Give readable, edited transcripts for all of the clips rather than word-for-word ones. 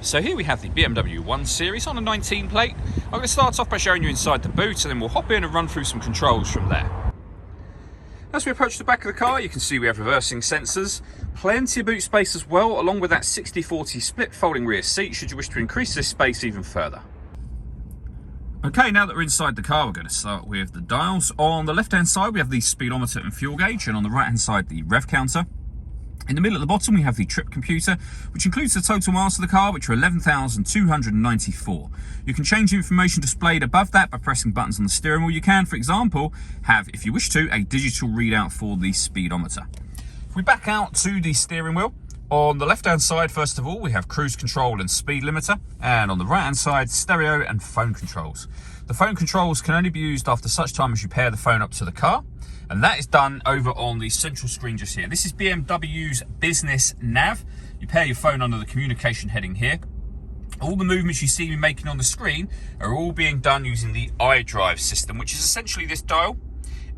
So here we have the BMW 1 Series on a 19 plate. I'm going to start off by showing you inside the boot, and then we'll hop in and run through some controls from there. As we approach the back of the car, you can see we have reversing sensors, plenty of boot space as well, along with that 60/40 split folding rear seat should you wish to increase this space even further. Okay, now that we're inside the car, we're going to start with the dials. On the left-hand side, we have the speedometer and fuel gauge, and on the right-hand side, the rev counter. In the middle at the bottom, we have the trip computer, which includes the total miles of the car, which are 11,294. You can change the information displayed above that by pressing buttons on the steering wheel. You can, for example, have, if you wish to, a digital readout for the speedometer. If we back out to the steering wheel, on the left-hand side, first of all, we have cruise control and speed limiter, and on the right-hand side, stereo and phone controls. The phone controls can only be used after such time as you pair the phone up to the car, and that is done over on the central screen just here. This is BMW's business nav. You pair your phone under the communication heading here. All the movements you see me making on the screen are all being done using the iDrive system, which is essentially this dial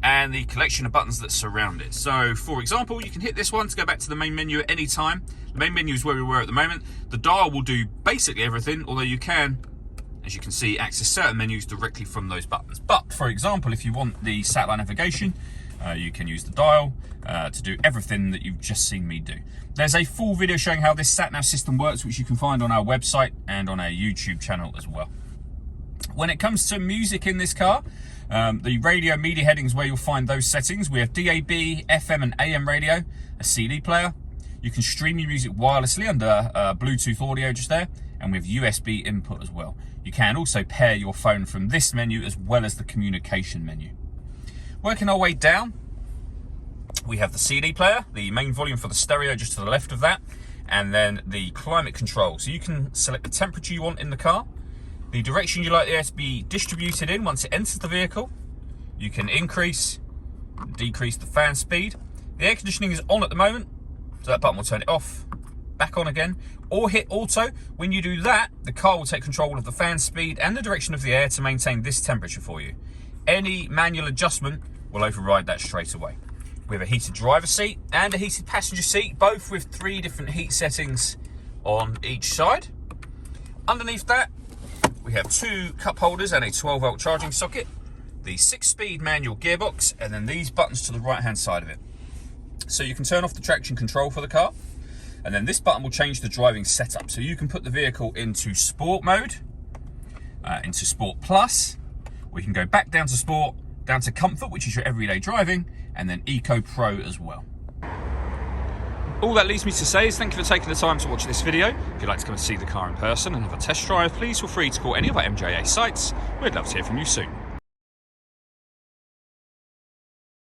and the collection of buttons that surround it. So, for example, you can hit this one to go back to the main menu at any time. The main menu is where we were at the moment. The dial will do basically everything, although you can, as you can see, access certain menus directly from those buttons. But, for example, if you want the satellite navigation, you can use the dial to do everything that you've just seen me do. There's a full video showing how this sat-nav system works, which you can find on our website and on our YouTube channel as well. When it comes to music in this car, the radio media headings where you'll find those settings. We have DAB, FM and AM radio, a CD player. You can stream your music wirelessly under Bluetooth audio just there, and we have USB input as well. You can also pair your phone from this menu as well as the communication menu. Working our way down, we have the CD player, the main volume for the stereo just to the left of that, and then the climate control. So you can select the temperature you want in the car, the direction you like the air to be distributed in once it enters the vehicle. You can increase, decrease the fan speed. The air conditioning is on at the moment, so that button will turn it off, back on again, or hit auto. When you do that, the car will take control of the fan speed and the direction of the air to maintain this temperature for you. Any manual adjustment will override that straight away. We have a heated driver seat and a heated passenger seat, both with 3 different heat settings on each side. Underneath that, we have 2 cup holders and a 12-volt charging socket, the 6-speed manual gearbox, and then these buttons to the right-hand side of it. So you can turn off the traction control for the car, and then this button will change the driving setup. So you can put the vehicle into sport mode, into sport plus. We can go back down to sport, down to comfort, which is your everyday driving, and then Eco Pro as well. All that leaves me to say is thank you for taking the time to watch this video. If you'd like to come and see the car in person and have a test drive, please feel free to call any of our MJA sites. We'd love to hear from you soon.